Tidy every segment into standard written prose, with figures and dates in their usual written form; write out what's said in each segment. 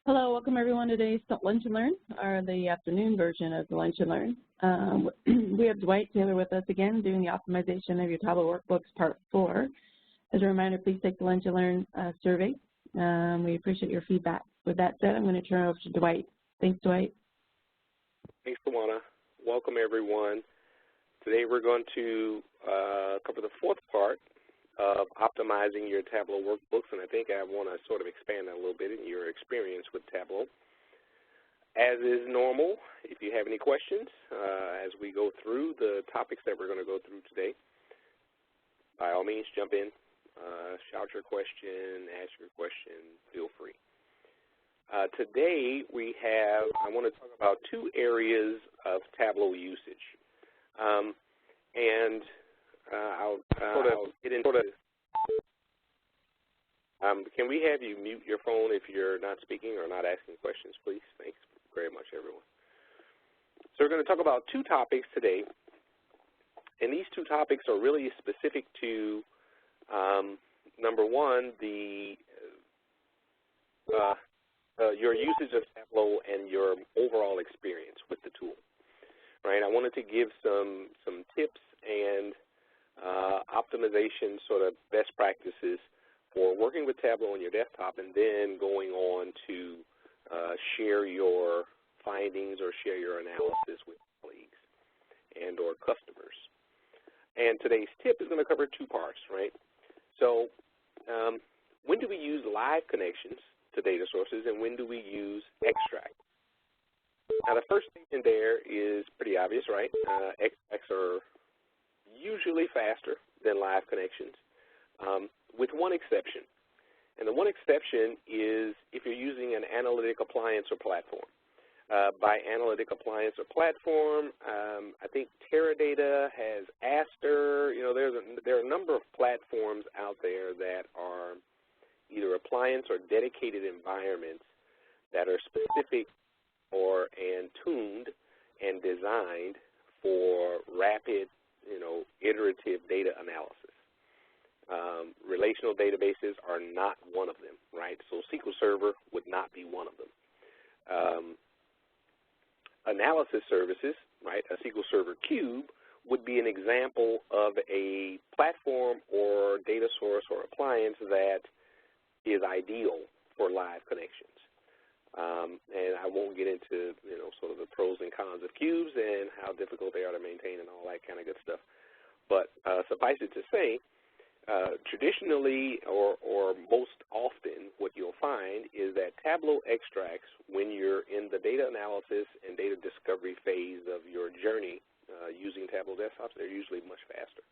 Hello, welcome everyone to today's Lunch and Learn, or the afternoon version of the Lunch and Learn. We have Dwight Taylor with us again doing the optimization of your Tableau Workbooks Part 4. As a reminder, please take the Lunch and Learn survey. We appreciate your feedback. With that said, I'm going to turn it over to Dwight. Thanks, Dwight. Thanks, Tawana. Welcome everyone. Today we're going to cover the fourth part of optimizing your Tableau workbooks, and I think I want to sort of expand that a little bit in your experience with Tableau. As is normal, if you have any questions as we go through the topics that we're going to go through today, by all means jump in, shout your question, ask your question, feel free. Today I want to talk about two areas of Tableau usage. I'll get into can we have you mute your phone if you're not speaking or not asking questions, please? Thanks very much, everyone. So we're going to talk about two topics today, and these two topics are really specific to, number one, your usage of Tableau and your overall experience with the tool. Right? I wanted to give some tips and optimization sort of best practices for working with Tableau on your desktop, and then going on to share your findings or share your analysis with colleagues and or customers. And today's tip is going to cover two parts, right? So when do we use live connections to data sources, and when do we use extract? Now, the first thing in there is pretty obvious, right? Extracts are usually faster than live connections, with one exception. And the one exception is if you're using an analytic appliance or platform. By analytic appliance or platform, I think Teradata has Aster. You know, there are a number of platforms out there that are either appliance or dedicated environments that are specific and tuned and designed for rapid, iterative data analysis. Relational databases are not one of them, right? So SQL Server would not be one of them. Analysis services, right, a SQL Server Cube would be an example of a platform or data source or appliance that is ideal for live connections. And I won't get into, sort of the pros and cons of cubes and how difficult they are to maintain and all that kind of good stuff. But suffice it to say, traditionally or most often what you'll find is that Tableau extracts, when you're in the data analysis and data discovery phase of your journey using Tableau desktops, they're usually much faster.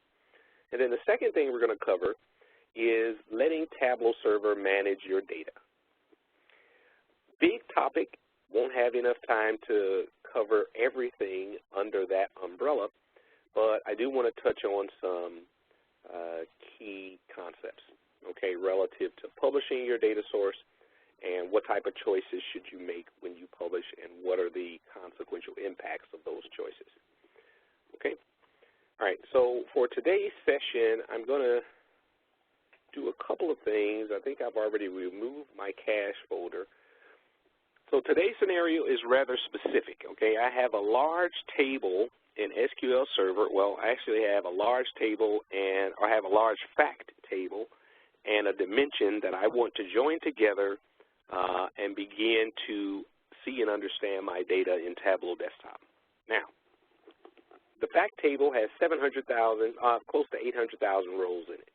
And then the second thing we're going to cover is letting Tableau Server manage your data. Big topic, won't have enough time to cover everything under that umbrella, but I do want to touch on some key concepts, okay, relative to publishing your data source and what type of choices should you make when you publish and what are the consequential impacts of those choices, okay? All right, so for today's session, I'm going to do a couple of things. I think I've already removed my cache folder. So today's scenario is rather specific, okay? I have a large table in SQL Server. Well, I actually have a large table and I have a large fact table and a dimension that I want to join together and begin to see and understand my data in Tableau Desktop. Now, the fact table has 700,000, close to 800,000 rows in it.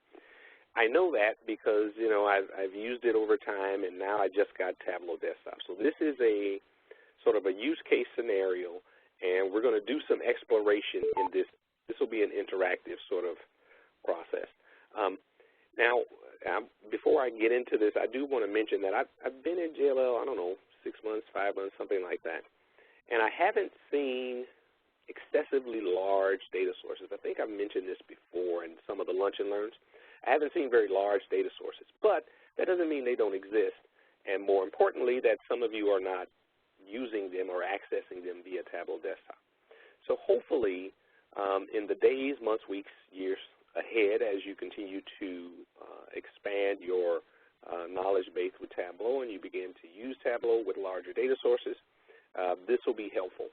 I know that because, I've used it over time, and now I just got Tableau Desktop. So this is a sort of a use case scenario, and we're going to do some exploration in this. This will be an interactive sort of process. Now, before I get into this, I do want to mention that I've been in JLL, I don't know, 6 months, 5 months, something like that, and I haven't seen excessively large data sources. I think I've mentioned this before in some of the Lunch and Learns. I haven't seen very large data sources, but that doesn't mean they don't exist, and more importantly, that some of you are not using them or accessing them via Tableau Desktop. So hopefully, in the days, months, weeks, years ahead, as you continue to expand your knowledge base with Tableau and you begin to use Tableau with larger data sources, this will be helpful.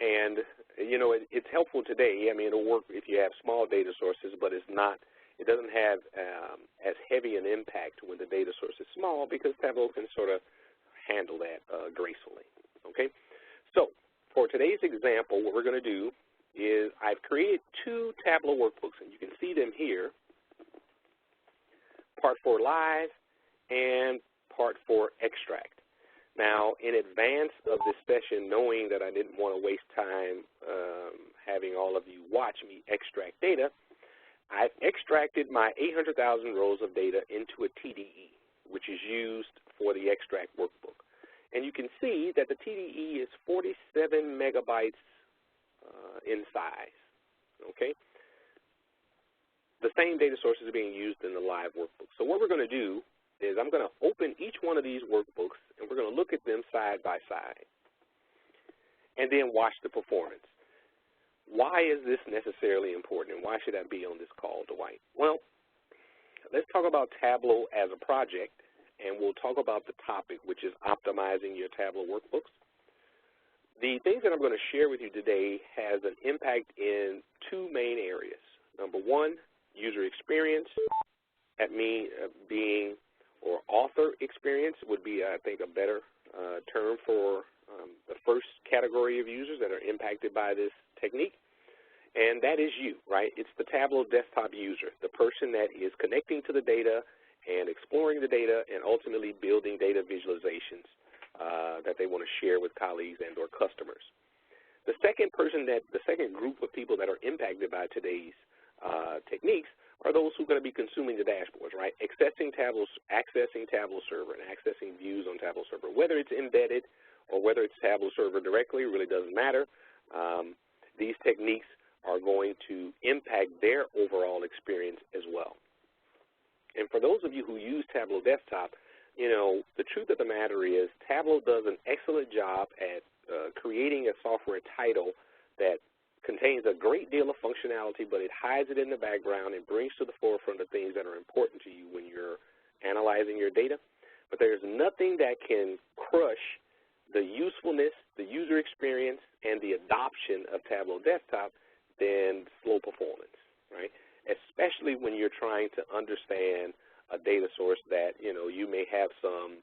And, you know, it's helpful today. I mean, it'll work if you have small data sources, but it doesn't have as heavy an impact when the data source is small because Tableau can sort of handle that gracefully, okay? So for today's example, what we're going to do is I've created 2 Tableau workbooks, and you can see them here, part for live and part for extract. Now, in advance of this session, knowing that I didn't want to waste time having all of you watch me extract data, I've extracted my 800,000 rows of data into a TDE, which is used for the extract workbook. And you can see that the TDE is 47 megabytes in size, okay? The same data source is being used in the live workbook. So what we're going to do is I'm going to open each one of these workbooks, and we're going to look at them side by side and then watch the performance. Why is this necessarily important, and why should I be on this call, Dwight? Well, let's talk about Tableau as a project, and we'll talk about the topic, which is optimizing your Tableau workbooks. The things that I'm going to share with you today has an impact in 2 main areas. Number 1, user experience. That means or author experience would be, I think, a better term for the first category of users that are impacted by this technique, and that is you, right? It's the Tableau desktop user, the person that is connecting to the data and exploring the data and ultimately building data visualizations that they want to share with colleagues and or customers. The second group of people that are impacted by today's techniques are those who are going to be consuming the dashboards, right? Accessing Tableau Server and accessing views on Tableau Server. Whether it's embedded or whether it's Tableau Server directly, really doesn't matter. These techniques are going to impact their overall experience as well. And for those of you who use Tableau Desktop, you know, the truth of the matter is Tableau does an excellent job at creating a software title that contains a great deal of functionality, but it hides it in the background and brings to the forefront the things that are important to you when you're analyzing your data. But there's nothing that can crush the usefulness, the user experience, and the adoption of Tableau Desktop than slow performance, right? Especially when you're trying to understand a data source that, you know, you may have some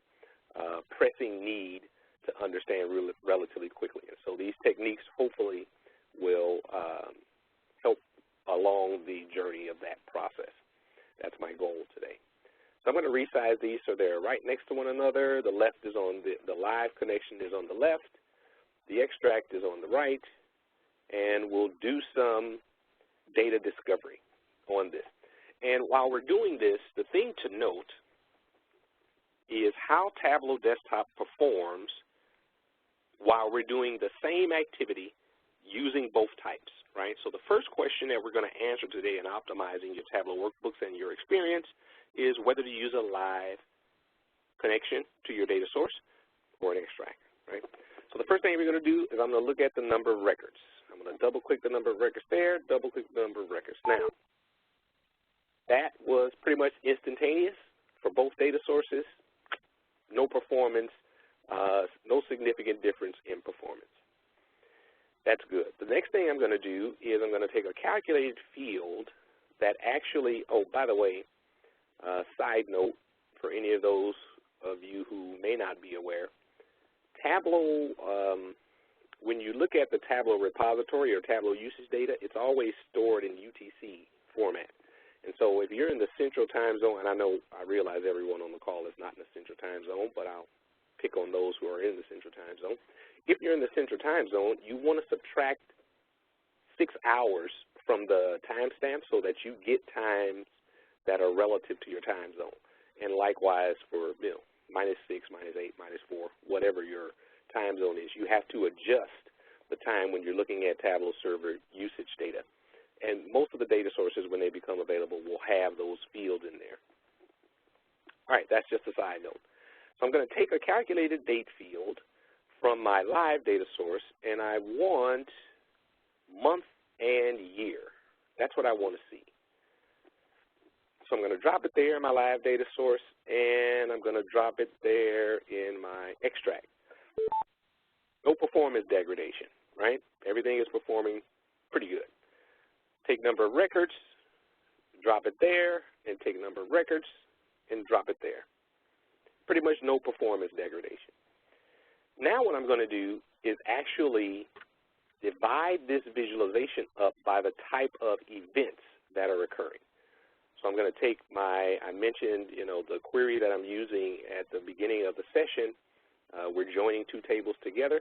pressing need to understand relatively quickly. And so these techniques hopefully will help along the journey of that process. That's my goal today. So I'm going to resize these so they're right next to one another. The left is on the live connection is on the left. The extract is on the right. And we'll do some data discovery on this. And while we're doing this, the thing to note is how Tableau Desktop performs while we're doing the same activity using both types, right? So the first question that we're going to answer today in optimizing your Tableau workbooks and your experience is whether to use a live connection to your data source or an extract, right? So the first thing we're going to do is I'm going to look at the number of records. I'm going to double-click the number of records there, double-click the number of records. Now, that was pretty much instantaneous for both data sources. No performance, no significant difference in performance. That's good. The next thing I'm going to do is I'm going to take a calculated field that actually, oh, by the way, side note for any of those of you who may not be aware, Tableau, when you look at the Tableau repository or Tableau usage data, it's always stored in UTC format. And so if you're in the Central Time Zone, and I realize everyone on the call is not in the Central Time Zone, but I'll pick on those who are in the Central Time Zone. If you're in the Central Time Zone, you want to subtract 6 hours from the timestamp so that you get times that are relative to your time zone. And likewise for, you know, -6, -8, -4, whatever your time zone is, you have to adjust the time when you're looking at Tableau Server usage data. And most of the data sources, when they become available, will have those fields in there. All right, that's just a side note. So I'm going to take a calculated date field from my live data source, and I want month and year. That's what I want to see. So I'm going to drop it there in my live data source, and I'm going to drop it there in my extract. No performance degradation, right? Everything is performing pretty good. Take number of records, drop it there, and take number of records and drop it there. Pretty much no performance degradation. Now what I'm going to do is actually divide this visualization up by the type of events that are occurring. So I'm going to take I mentioned, the query that I'm using at the beginning of the session. We're joining two tables together.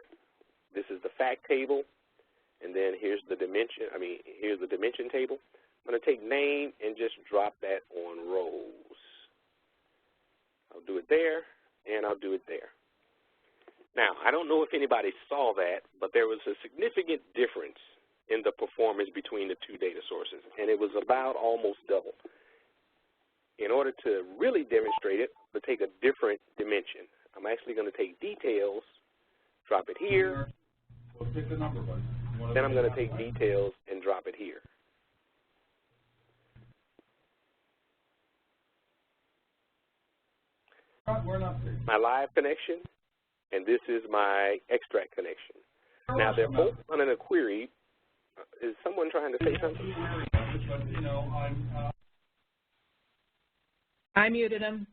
This is the fact table, and then here's the dimension table. I'm going to take name and just drop that on rows. I'll do it there, and I'll do it there. Now, I don't know if anybody saw that, but there was a significant difference in the performance between the two data sources, and it was about almost double. In order to really demonstrate it, I'm going to take a different dimension. I'm actually going to take details, drop it here, pick the number, buddy. Then I'm going to take details and drop it here. My live connection, and this is my extract connection. Now, they're both running a query. Is someone trying to say something? I muted him.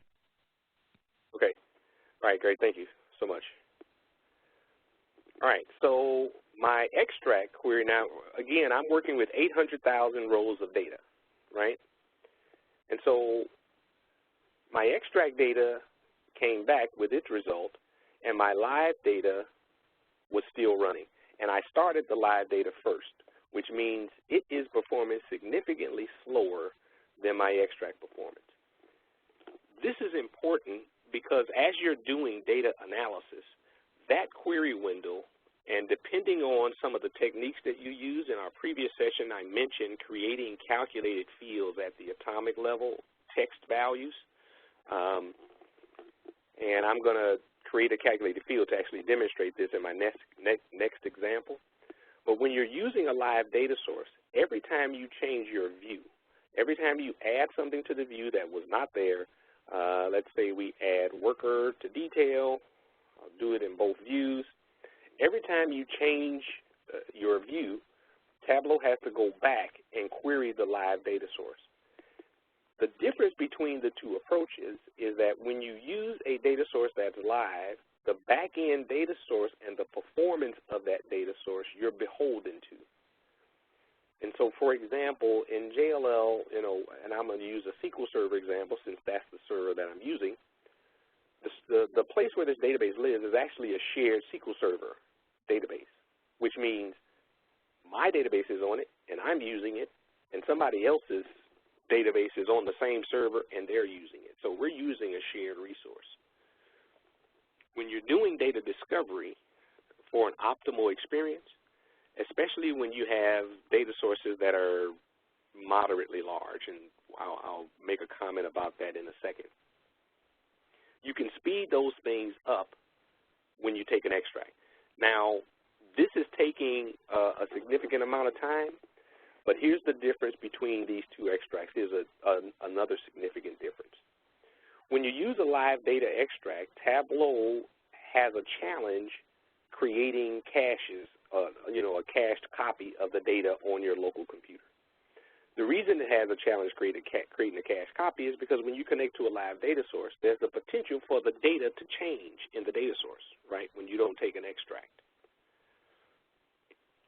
Okay. All right, great. Thank you so much. All right, so my extract query now, again, I'm working with 800,000 rows of data, right? And so my extract data came back with its result, and my live data was still running. And I started the live data first, which means it is performing significantly slower than my extract performance. This is important because as you're doing data analysis, that query window, and depending on some of the techniques that you use, in our previous session I mentioned creating calculated fields at the atomic level, text values, and I'm going to create a calculated field to actually demonstrate this in my next example. But when you're using a live data source, every time you change your view, every time you add something to the view that was not there, let's say we add worker to detail, I'll do it in both views. Every time you change your view, Tableau has to go back and query the live data source. The difference between the two approaches is that when you use a data source that's live, the back-end data source and the performance of that data source you're beholden to. And so, for example, in JLL, and I'm going to use a SQL Server example since that's the server that I'm using, the place where this database lives is actually a shared SQL Server database, which means my database is on it, and I'm using it, and somebody else's database is on the same server, and they're using it. So we're using a shared resource. When you're doing data discovery for an optimal experience, especially when you have data sources that are moderately large, and I'll make a comment about that in a second, you can speed those things up when you take an extract. Now, this is taking a significant amount of time, but here's the difference between these two extracts. Here's another significant difference. When you use a live data extract, Tableau has a challenge creating caches, a cached copy of the data on your local computer. The reason it has a challenge creating a cache copy is because when you connect to a live data source, there's the potential for the data to change in the data source, right, when you don't take an extract.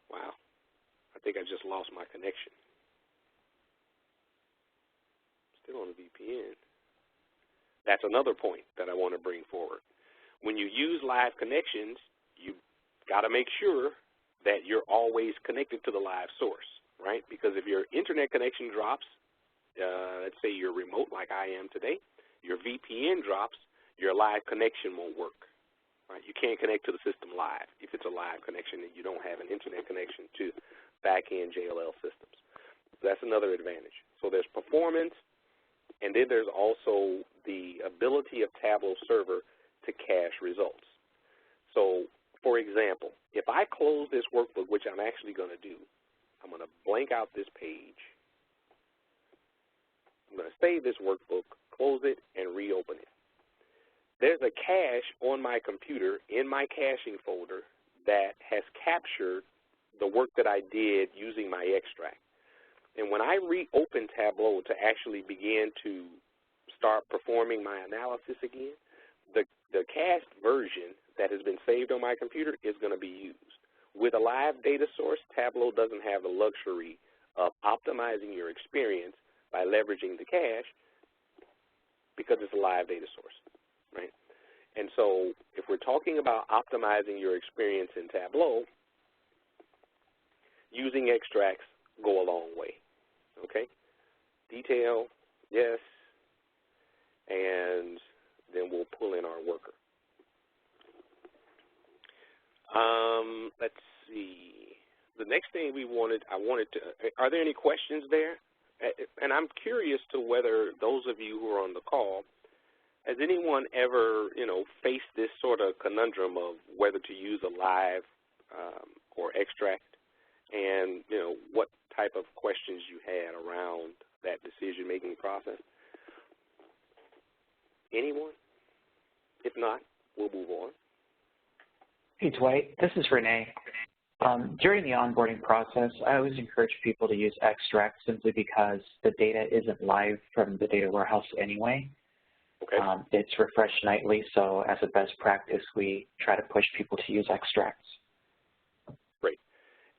Wow, I think I just lost my connection. Still on the VPN. That's another point that I want to bring forward. When you use live connections, you've got to make sure that you're always connected to the live source, right? Because if your internet connection drops, let's say you're remote like I am today, your VPN drops, your live connection won't work, right? You can't connect to the system live if it's a live connection and you don't have an internet connection to back-end JLL systems. So that's another advantage. So there's performance, and then there's also the ability of Tableau server to cache results. So, for example, if I close this workbook, which I'm actually going to do, I'm going to blank out this page. I'm going to save this workbook, close it, and reopen it. There's a cache on my computer in my caching folder that has captured the work that I did using my extract. And when I reopen Tableau to actually begin to start performing my analysis again, the cached version that has been saved on my computer is going to be used. With a live data source, Tableau doesn't have the luxury of optimizing your experience by leveraging the cache because it's a live data source, right? And so if we're talking about optimizing your experience in Tableau, using extracts go a long way, okay? Detail, yes, and then we'll pull in our worker. Let's see. The next thing are there any questions there? And I'm curious to whether those of you who are on the call, has anyone ever, faced this sort of conundrum of whether to use a live or extract, and, what type of questions you had around that decision-making process? Anyone? If not, we'll move on. Hey, Dwight. This is Renee. During the onboarding process, I always encourage people to use extracts simply because the data isn't live from the data warehouse anyway. Okay. It's refreshed nightly, so as a best practice, we try to push people to use extracts. Great.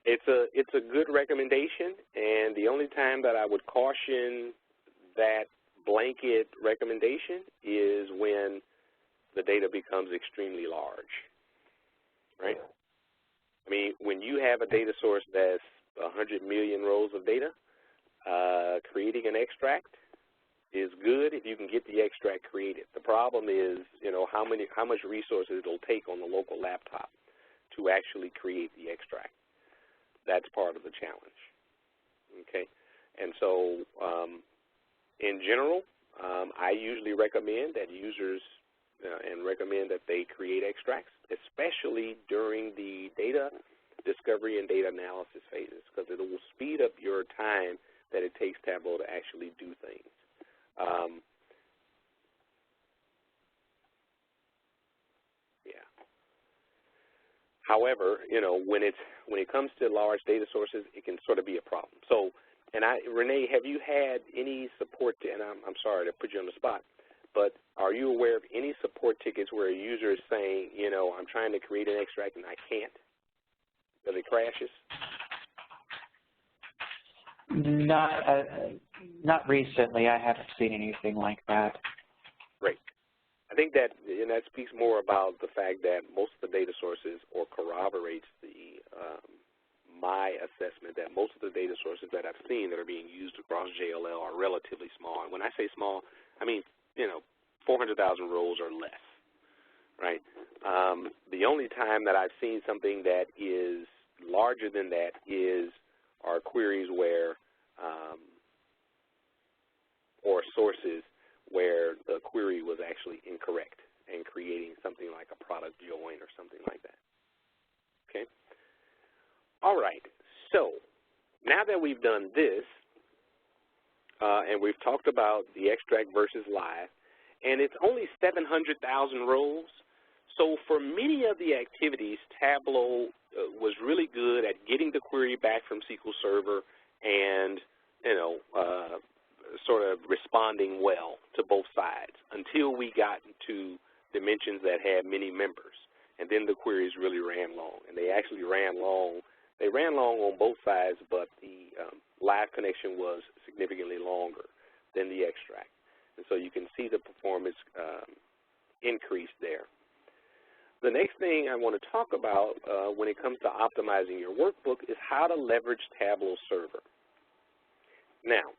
It's a good recommendation, and the only time that I would caution that blanket recommendation is when the data becomes extremely large, right? I mean, when you have a data source that's 100 million rows of data, creating an extract is good if you can get the extract created. The problem is, how much resources it'll take on the local laptop to actually create the extract. That's part of the challenge, okay? And so, in general, I usually recommend that users recommend that they create extracts, especially during the data discovery and data analysis phases, because it will speed up your time that it takes Tableau to actually do things. However, when it comes to large data sources, it can sort of be a problem. So, Renee, have you had any support? And I'm sorry to put you on the spot, but are you aware of any support tickets where a user is saying, I'm trying to create an extract and I can't because it crashes? Not recently. I haven't seen anything like that. Great. I think that speaks more about the fact that most of the data sources, or corroborates my assessment that most of the data sources that I've seen that are being used across JLL are relatively small. And when I say small, I mean 400,000 rows or less, right? The only time that I've seen something that is larger than that are queries where, or sources where the query was actually incorrect and creating something like a product join or something like that, okay? All right, so now that we've done this, and we've talked about the extract versus live, and it's only 700,000 rows, so for many of the activities, Tableau was really good at getting the query back from SQL Server and, sort of responding well to both sides until we got to dimensions that had many members. And then the queries really ran long, and they actually ran long. They ran long on both sides, but the live connection was significantly longer than the extract. And so you can see the performance increase there. The next thing I want to talk about when it comes to optimizing your workbook is how to leverage Tableau Server. Now,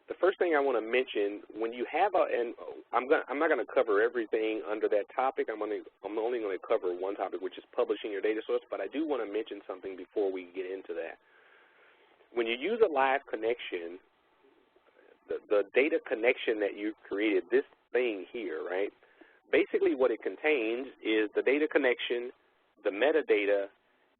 the first thing I want to mention, when you have and I'm not going to cover everything under that topic. I'm only going to cover one topic, which is publishing your data source, but I do want to mention something before we get into that. When you use a live connection, the data connection that you created, this thing here, right, basically what it contains is the data connection, the metadata,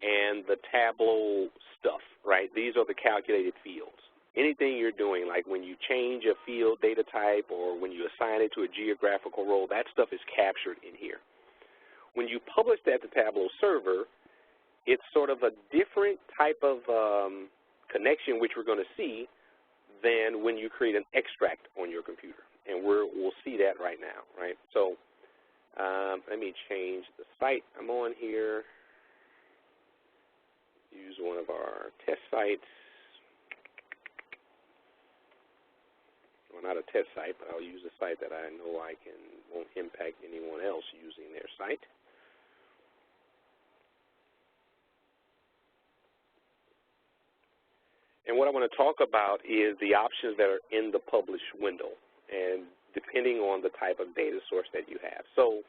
and the Tableau stuff, right? These are the calculated fields. anything you're doing, like when you change a field data type or when you assign it to a geographical role, that stuff is captured in here. When you publish that to Tableau server, it's sort of a different type of connection, which we're going to see, than when you create an extract on your computer. And we'll see that right now, right? So let me change the site I'm on here. Use one of our test sites. Well, not a test site, but I'll use a site that I know won't impact anyone else using their site. And what I want to talk about is the options that are in the publish window, and depending on the type of data source that you have. So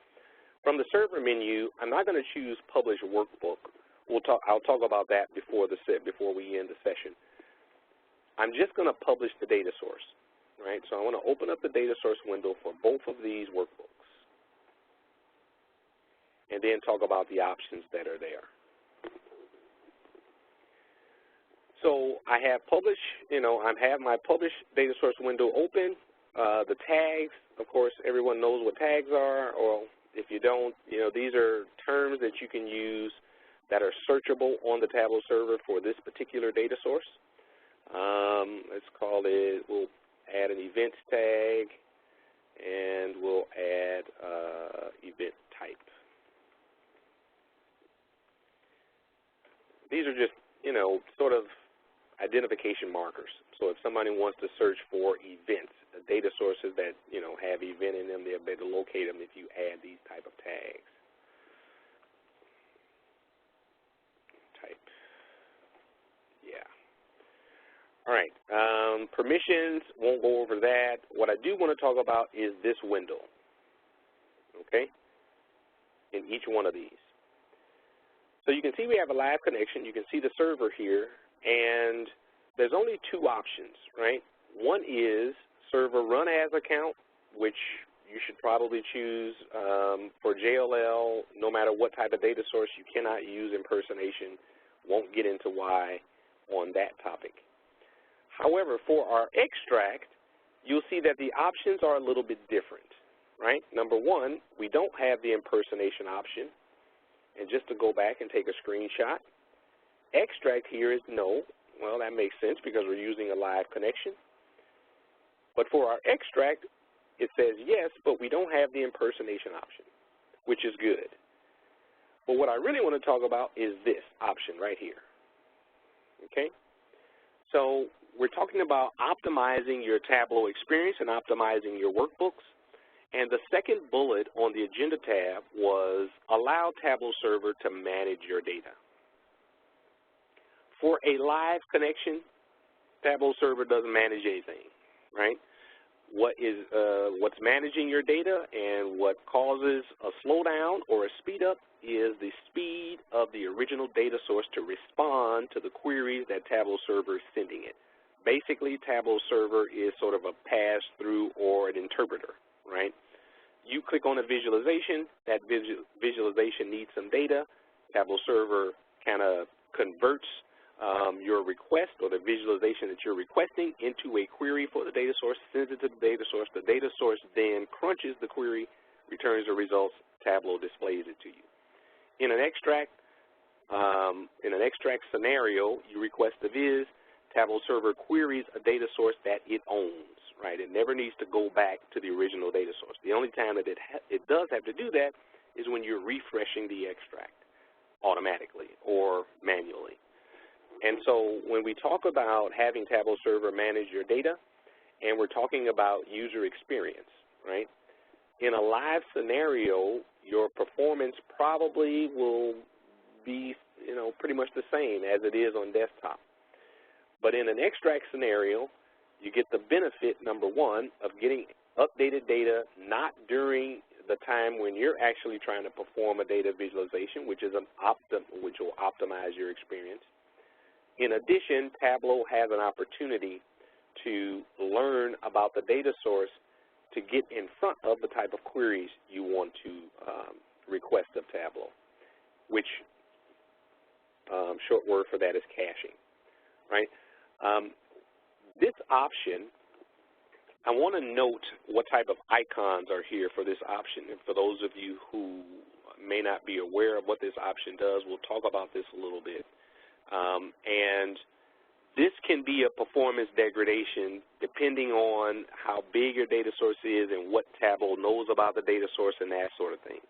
from the server menu, I'm not going to choose publish workbook. I'll talk about that before we end the session. I'm just going to publish the data source, right? So I want to open up the data source window for both of these workbooks, and then talk about the options that are there. So I have publish, I have my publish data source window open. The tags, of course, everyone knows what tags are, or if you don't, these are terms that you can use that are searchable on the Tableau server for this particular data source. Let's call it, we'll add an events tag, and we'll add event type. These are just, sort of identification markers. So if somebody wants to search for events, the data sources that, have event in them, they'll be able to locate them if you add these type of tags. Type. Yeah. All right. Permissions, won't go over that. What I do want to talk about is this window, okay, in each one of these. So you can see we have a live connection. You can see the server here. And there's only two options, right? One is server run as account, which you should probably choose for JLL. No matter what type of data source, you cannot use impersonation. Won't get into why on that topic. However, for our extract, you'll see that the options are a little bit different, right? Number one, we don't have the impersonation option. And just to go back and take a screenshot, extract here is no. Well, that makes sense because we're using a live connection. But for our extract, it says yes, but we don't have the impersonation option, which is good. But what I really want to talk about is this option right here, okay? So we're talking about optimizing your Tableau experience and optimizing your workbooks. And the second bullet on the agenda tab was allow Tableau server to manage your data. For a live connection, Tableau server doesn't manage anything, right? What's managing your data and what causes a slowdown or a speed up is the speed of the original data source to respond to the queries that Tableau server is sending it. Basically, Tableau server is sort of a pass-through or an interpreter, right? You click on a visualization, that visualization needs some data. Tableau server kind of converts your request or the visualization that you're requesting into a query for the data source, sends it to the data source. The data source then crunches the query, returns the results, Tableau displays it to you. In an extract scenario, you request a viz, Tableau server queries a data source that it owns, right? It never needs to go back to the original data source. The only time that it does have to do that is when you're refreshing the extract automatically or manually. And so when we talk about having Tableau server manage your data, and we're talking about user experience, right? In a live scenario, your performance probably will be, pretty much the same as it is on desktop. But in an extract scenario, you get the benefit, number one, of getting updated data not during the time when you're actually trying to perform a data visualization, which will optimize your experience. In addition, Tableau has an opportunity to learn about the data source to get in front of the type of queries you want to request of Tableau, which short word for that is caching, right? this option, I want to note what type of icons are here for this option. And for those of you who may not be aware of what this option does, we'll talk about this a little bit. And this can be a performance degradation depending on how big your data source is and what Tableau knows about the data source and that sort of thing.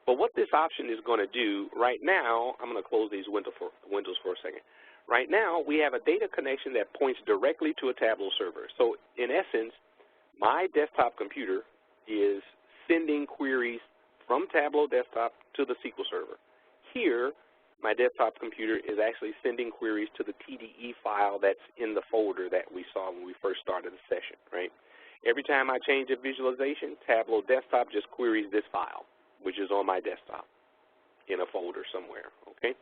But what this option is going to do right now, I'm going to close these windows for a second. Right now, we have a data connection that points directly to a Tableau server. So in essence, my desktop computer is sending queries from Tableau desktop to the SQL server. Here, my desktop computer is actually sending queries to the TDE file that's in the folder that we saw when we first started the session, right? Every time I change a visualization, Tableau desktop just queries this file, which is on my desktop in a folder somewhere, okay?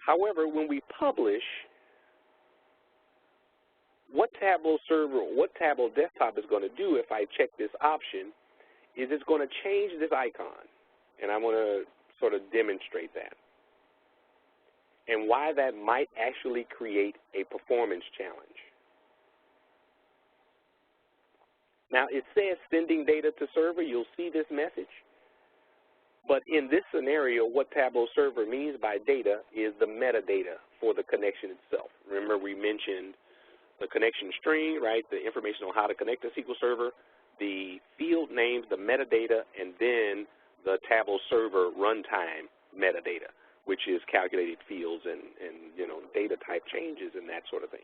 However, when we publish, what Tableau desktop is going to do if I check this option is it's going to change this icon, and I want to sort of demonstrate that and why that might actually create a performance challenge. Now, it says sending data to server. You'll see this message. But in this scenario, what Tableau server means by data is the metadata for the connection itself. Remember, we mentioned the connection string, right, the information on how to connect to SQL Server, the field names, the metadata, and then the Tableau server runtime metadata, which is calculated fields and you know, data type changes and that sort of thing.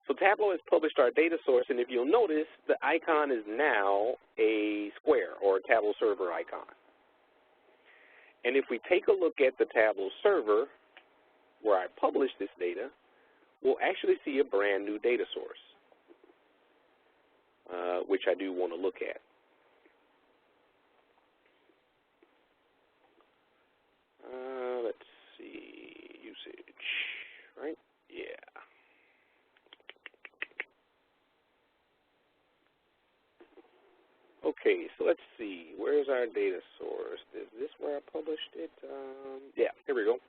So Tableau has published our data source, and if you'll notice, the icon is now a square or a Tableau server icon. And if we take a look at the Tableau server where I publish this data, we'll actually see a brand new data source, which I do want to look at. Let's see, usage, right? Yeah. Okay, so let's see, where's our data source? Is this where I published it? Yeah, here we go.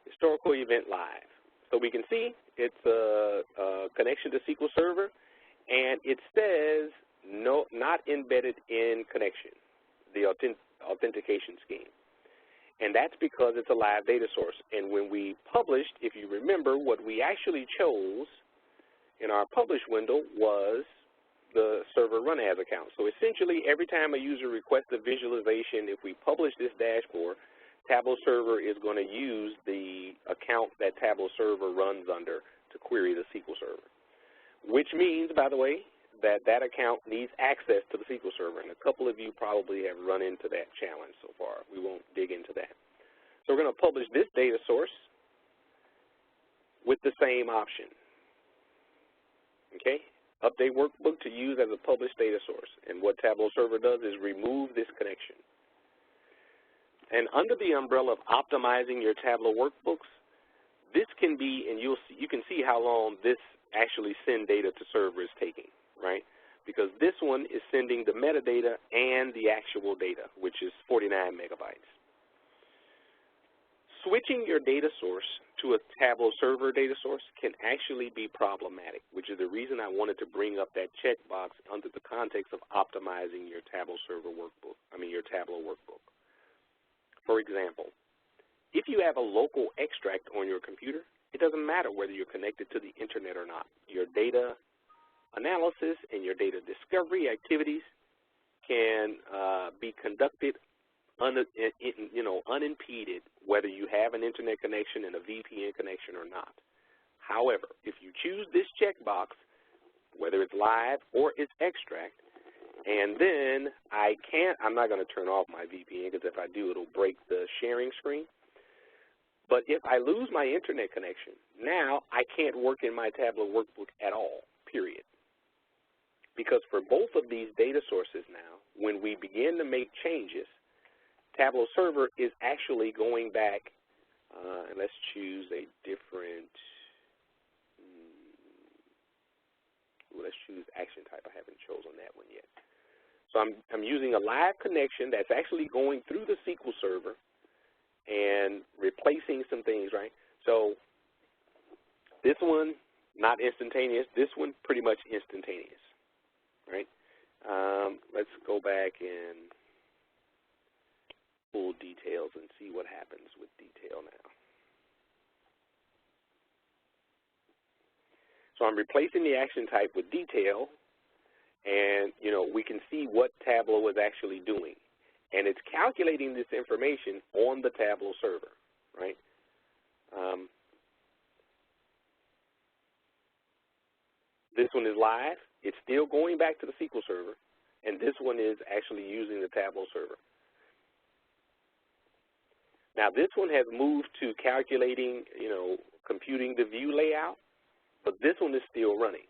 Historical event live. So we can see it's a connection to SQL Server, and it says no, not embedded in connection, the authentication scheme. And that's because it's a live data source. And when we published, if you remember, what we actually chose in our publish window was the server run as account. So essentially, every time a user requests a visualization, if we publish this dashboard, Tableau server is going to use the account that Tableau server runs under to query the SQL server, which means, by the way, that that account needs access to the SQL server. And a couple of you probably have run into that challenge so far. We won't dig into that. So we're going to publish this data source with the same option. Okay? Update workbook to use as a published data source. And what Tableau server does is remove this connection. And under the umbrella of optimizing your Tableau workbooks, this can be, and you can see how long this actually send data to server is taking, right? Because this one is sending the metadata and the actual data, which is 49 megabytes. Switching your data source to a Tableau server data source can actually be problematic, which is the reason I wanted to bring up that checkbox under the context of optimizing your Tableau server workbook, your Tableau workbook. For example, if you have a local extract on your computer, it doesn't matter whether you're connected to the internet or not. Your data analysis and your data discovery activities can be conducted unimpeded, whether you have an internet connection and a VPN connection or not. However, if you choose this checkbox, whether it's live or it's extract, and then I'm not going to turn off my VPN because if I do, it'll break the sharing screen. But if I lose my internet connection, now I can't work in my Tableau workbook at all, period. Because for both of these data sources now, when we begin to make changes, Tableau server is actually going back, and let's choose a different, let's choose action type. I haven't chosen that one yet. So I'm using a live connection that's actually going through the SQL server and replacing some things, right? So this one not instantaneous. This one, pretty much instantaneous, right? Let's go back and pull details and see what happens with detail now. So I'm replacing the action type with detail, and, you know, we can see what Tableau is actually doing. And it's calculating this information on the Tableau server, right? This one is live. It's still going back to the SQL server, and this one is actually using the Tableau server. Now, this one has moved to calculating, you know, computing the view layout, but this one is still running.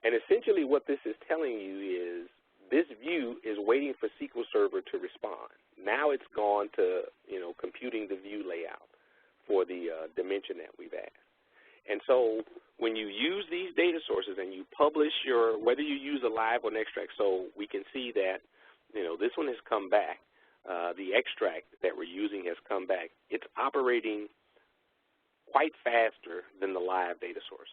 And essentially what this is telling you is this view is waiting for SQL Server to respond. Now it's gone to, you know, computing the view layout for the dimension that we've asked. And so when you use these data sources and you publish your, whether you use a live or an extract, so we can see that, you know, this one has come back. The extract that we're using has come back. It's operating quite faster than the live data source.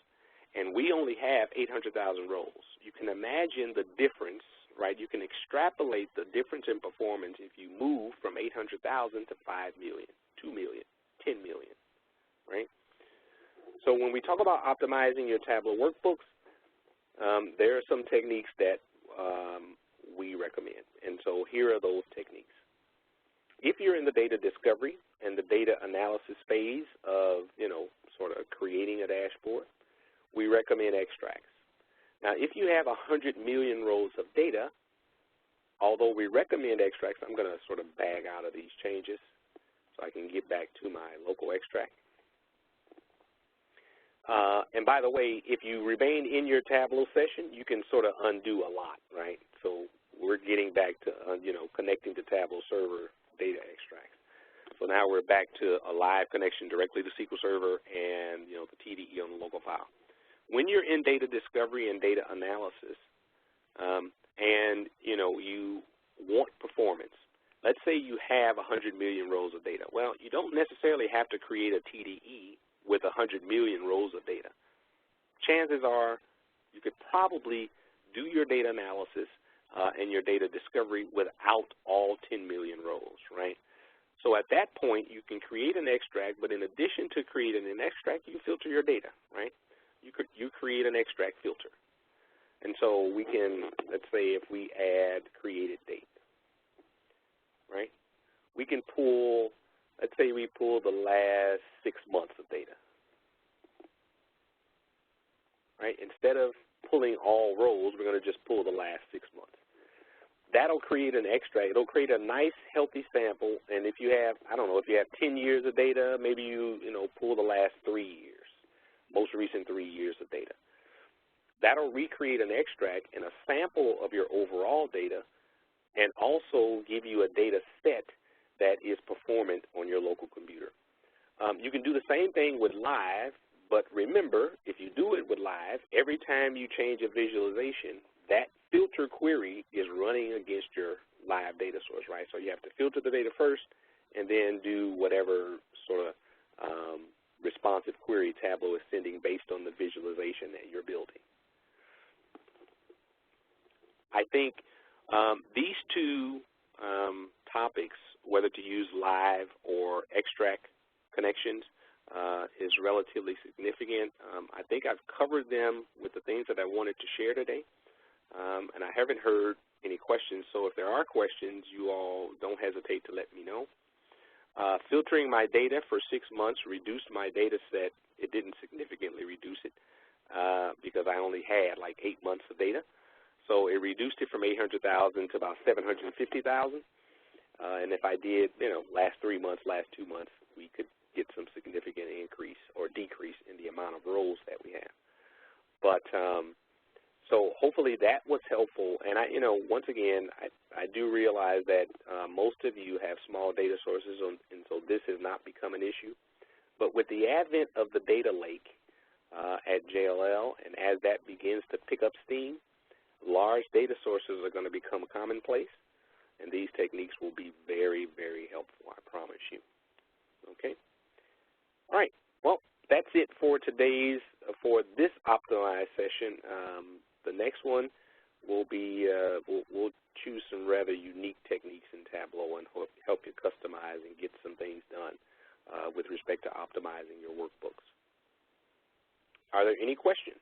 And we only have 800,000 rows. You can imagine the difference, right? You can extrapolate the difference in performance if you move from 800,000 to 5 million, 2 million, 10 million, right? So when we talk about optimizing your Tableau workbooks, there are some techniques that we recommend. And so here are those techniques. If you're in the data discovery and the data analysis phase of, you know, sort of creating a dashboard, we recommend extracts. Now, if you have 100 million rows of data, although we recommend extracts, I'm going to sort of bag out of these changes so I can get back to my local extract. And by the way, if you remain in your Tableau session, you can sort of undo a lot, right? So we're getting back to, you know, connecting to Tableau server data extracts. So now we're back to a live connection directly to SQL Server and, you know, the TDE on the local file. When you're in data discovery and data analysis and, you know, you want performance, let's say you have 100 million rows of data. Well, you don't necessarily have to create a TDE with 100 million rows of data. Chances are you could probably do your data analysis and your data discovery without all 10 million rows, right? So at that point, you can create an extract, but in addition to creating an extract, you filter your data, right? You create an extract filter. And so we can, let's say if we add created date, right? We can pull, let's say we pull the last 6 months of data, right? Instead of pulling all rows, we're going to just pull the last 6 months. That'll create an extract. It'll create a nice, healthy sample. And if you have, I don't know, if you have 10 years of data, maybe you pull the last 3 years, most recent 3 years of data. That'll recreate an extract and a sample of your overall data and also give you a data set that is performant on your local computer. You can do the same thing with live, but remember, if you do it with live, every time you change a visualization, that filter query is running against your live data source, right? So you have to filter the data first and then do whatever sort of responsive query Tableau is sending based on the visualization that you're building. I think these two topics, whether to use live or extract connections, is relatively significant. I think I've covered them with the things that I wanted to share today. And I haven't heard any questions, so if there are questions, you all don't hesitate to let me know. Filtering my data for 6 months reduced my data set. It didn't significantly reduce it because I only had like 8 months of data. So it reduced it from 800,000 to about 750,000. And if I did, last 3 months, last 2 months, we could get some significant increase or decrease in the amount of rows that we have. But so hopefully that was helpful. And once again, I do realize that most of you have small data sources, and so this has not become an issue. But with the advent of the data lake at JLL, and as that begins to pick up steam, large data sources are going to become commonplace, and these techniques will be very, very helpful, I promise you. Okay? All right. Well, that's it for for this optimized session. The next one will be, we'll choose some rather unique techniques in Tableau and help you customize and get some things done with respect to optimizing your workbooks. Are there any questions?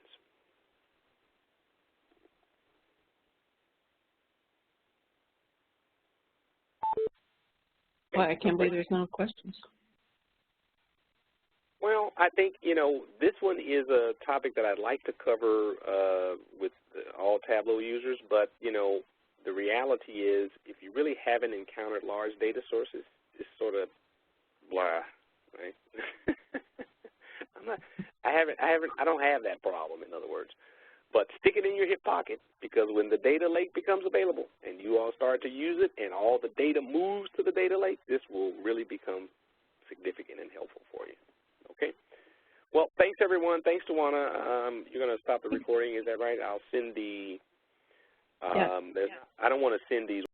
Well, I can't believe there's no questions. Well, I think, this one is a topic that I'd like to cover with all Tableau users, but, the reality is if you really haven't encountered large data sources, it's sort of blah, right? I don't have that problem, in other words. But stick it in your hip pocket, because when the data lake becomes available and you all start to use it and all the data moves to the data lake, this will really become significant and helpful for you. Okay? Well, thanks, everyone. Thanks, Tawana. You're going to stop the recording, is that right? I'll send the, yeah. I don't want to send these